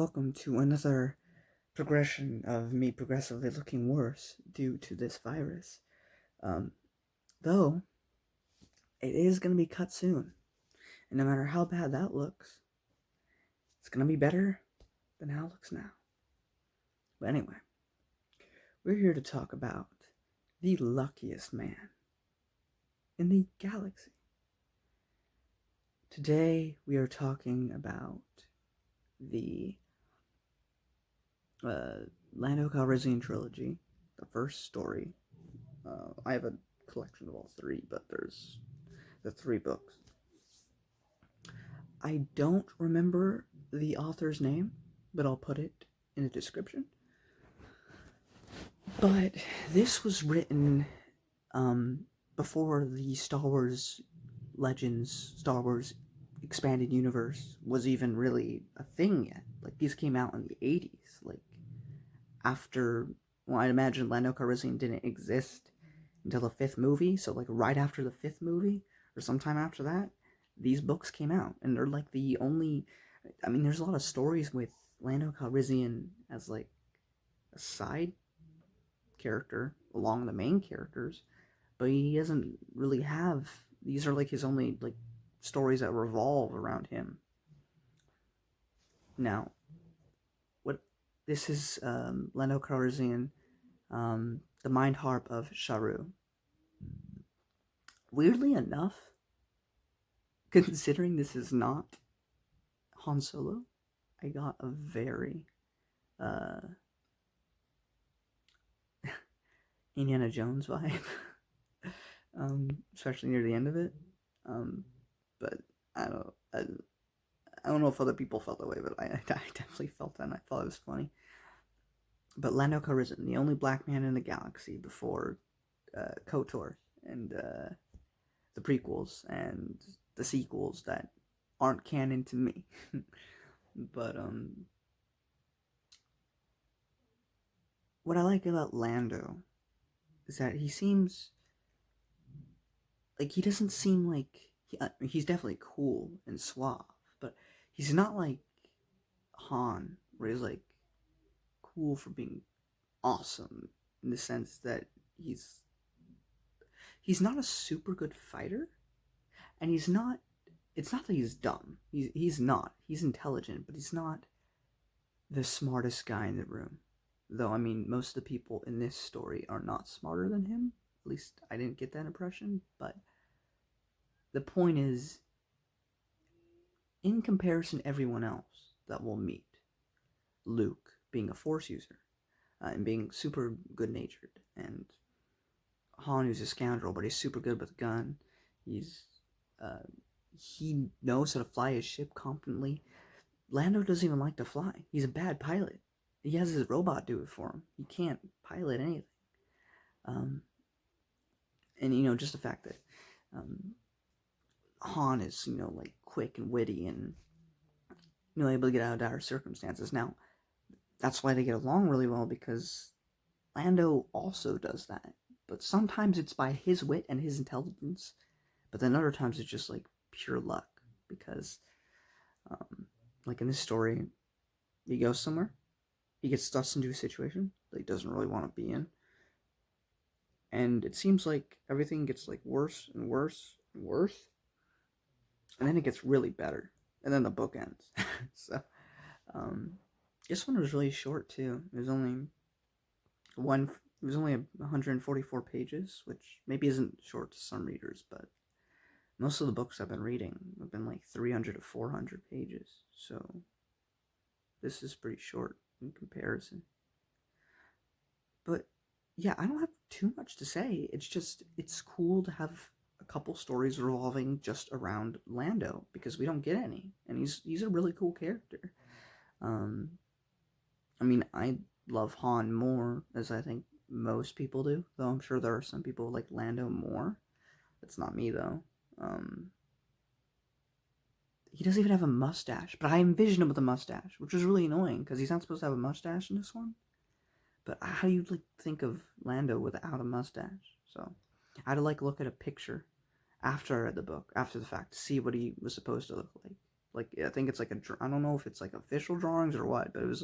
welcome to another progression of me progressively looking worse due to this virus. Though, it is going to be cut soon, and no matter how bad that looks, it's going to be better than how it looks now. But anyway, we're here to talk about the luckiest man in the galaxy. Today, we are talking about the Lando Calrissian Trilogy, the first story. I have a collection of all three, but there's the 3 books. I don't remember the author's name, but I'll put it in the description. But this was written before the Star Wars Legends, Star Wars Expanded Universe was even really a thing yet. Like, these came out in the 80s, like, after, well, I'd imagine Lando Calrissian didn't exist until the 5th movie, so, like, right after the 5th movie, or sometime after that, these books came out, and they're, like, the only, I mean, there's a lot of stories with Lando Calrissian as, like, a side character along the main characters, but he doesn't really have, these are, like, his only, like, stories that revolve around him. Now, this is Lando Calrissian, the Mindharp of Sharu. Weirdly enough, considering this is not Han Solo, I got a very Indiana Jones vibe, especially near the end of it. But I don't know if other people felt that way, but I definitely felt that, and I thought it was funny. But Lando Calrissian, the only black man in the galaxy before KOTOR and the prequels and the sequels that aren't canon to me. But what I like about Lando is that he seems like, he doesn't seem like, he's definitely cool and suave, but he's not like Han, where he's like cool for being awesome, in the sense that he's not a super good fighter, and it's not that he's dumb. He's not. He's intelligent, but he's not the smartest guy in the room. Though, I mean, most of the people in this story are not smarter than him. At least I didn't get that impression, but the point is, in comparison to everyone else that we'll meet, Luke being a Force user, and being super good-natured, and Han, who's a scoundrel, but he's super good with a gun. He knows how to fly his ship competently. Lando doesn't even like to fly. He's a bad pilot. He has his robot do it for him. He can't pilot anything. And, just the fact that Han is, like, quick and witty and, able to get out of dire circumstances. Now, that's why they get along really well, because Lando also does that. But sometimes it's by his wit and his intelligence, but then other times it's just, like, pure luck, because, like in this story, he goes somewhere, he gets thrust into a situation that he doesn't really want to be in, and it seems like everything gets, like, worse and worse and worse, and then it gets really better, and then the book ends. So, this one was really short too. It was only 144 pages, which maybe isn't short to some readers, but most of the books I've been reading have been like 300 to 400 pages, so this is pretty short in comparison. But yeah, I don't have too much to say. It's cool to have a couple stories revolving just around Lando, because we don't get any, and he's a really cool character. I mean, I love Han more, as I think most people do, though I'm sure there are some people who like Lando more. That's not me, though. He doesn't even have a mustache, but I envision him with a mustache, which is really annoying, because he's not supposed to have a mustache in this one. But how do you, like, think of Lando without a mustache? So I had to, like, look at a picture after I read the book, after the fact, to see what he was supposed to look like. Like, I think it's like I don't know if it's like official drawings or what, but it was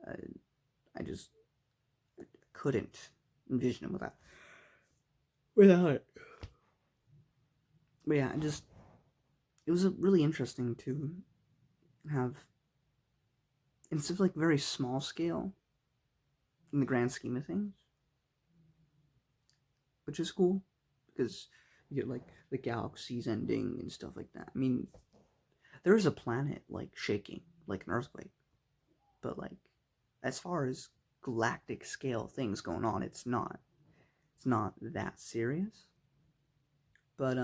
I just couldn't envision it without it. But yeah, it was really interesting to have, instead of like very small scale in the grand scheme of things, which is cool because you get like the galaxies ending and stuff like that. I mean, there is a planet like shaking, like an earthquake, but like as far as galactic scale things going on, it's not that serious. But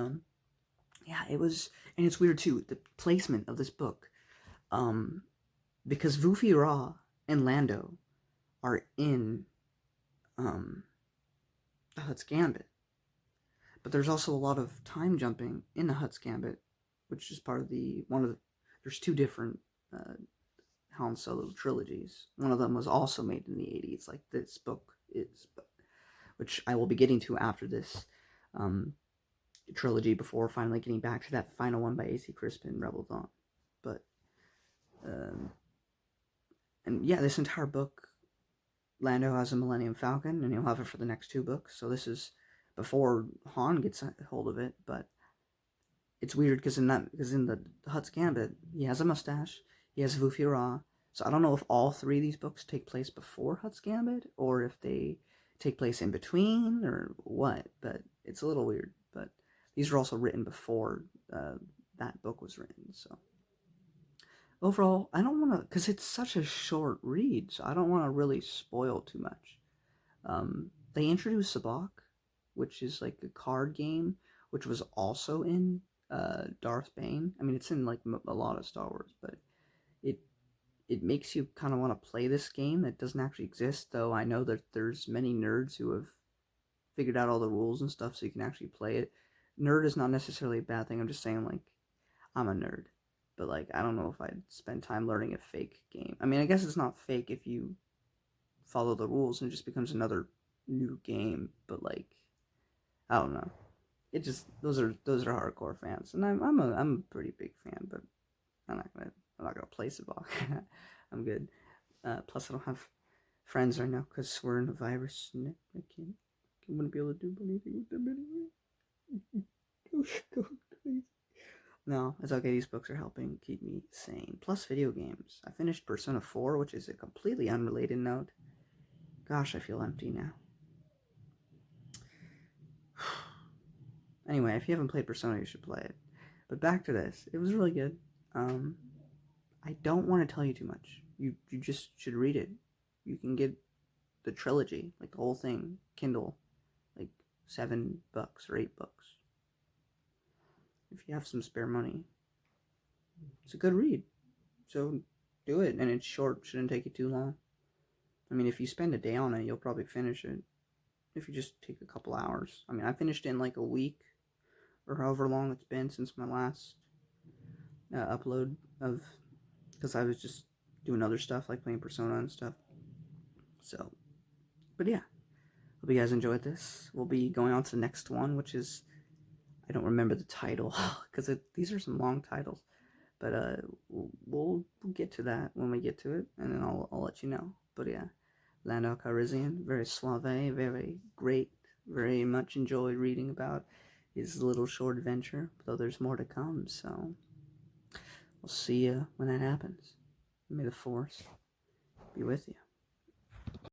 yeah, it was, and it's weird too, the placement of this book, um because Vufi Ra and Lando are in the Hutt's Gambit, but there's also a lot of time jumping in the Hutt's Gambit, which is part of there's two different uh, Han Solo trilogies. One of them was also made in the 80s, like this book is, which I will be getting to after this trilogy, before finally getting back to that final one by A.C. Crispin, Rebel Dawn. But and yeah, this entire book, Lando has a Millennium Falcon, and he'll have it for the next two books. So this is before Han gets a hold of it. But it's weird because in the Hutt's Gambit, he has a mustache, he has Vufi Ra. So I don't know if all three of these books take place before Hutt's Gambit, or if they take place in between, or what. But it's a little weird. But these were also written before that book was written. So overall, I don't want to, because it's such a short read, so I don't want to really spoil too much. They introduced Sabak, which is like a card game, which was also in Darth Bane. I mean, it's in like a lot of Star Wars, but it makes you kind of want to play this game that doesn't actually exist. Though I know that there's many nerds who have figured out all the rules and stuff, so you can actually play it. Nerd is not necessarily a bad thing. I'm just saying, like, I'm a nerd, but like I don't know if I'd spend time learning a fake game. I mean, I guess it's not fake if you follow the rules and it just becomes another new game. But like, I don't know. It just those are hardcore fans, and I'm a pretty big fan, but I'm not gonna play Sabak. I'm good. Plus, I don't have friends right now because we're in a virus, and I wouldn't be able to do anything with them anyway. Go crazy. No, it's okay. These books are helping keep me sane. Plus, video games. I finished Persona 4, which is a completely unrelated note. Gosh, I feel empty now. Anyway, if you haven't played Persona, you should play it. But back to this. It was really good. I don't want to tell you too much. You just should read it. You can get the trilogy, like the whole thing, Kindle, like $7 or $8. If you have some spare money. It's a good read. So do it, and it's short, shouldn't take you too long. I mean, if you spend a day on it, you'll probably finish it. If you just take a couple hours. I mean, I finished it in like a week, or however long it's been since my last upload of, because I was just doing other stuff like playing Persona and stuff. So, but yeah, hope you guys enjoyed this. We'll be going on to the next one, which is, I don't remember the title because these are some long titles, but we'll get to that when we get to it, and then I'll let you know. But yeah, Lando Calrissian, very suave, very great, very much enjoyed reading about his little short adventure, though there's more to come. So we'll see you when that happens. May the Force be with you.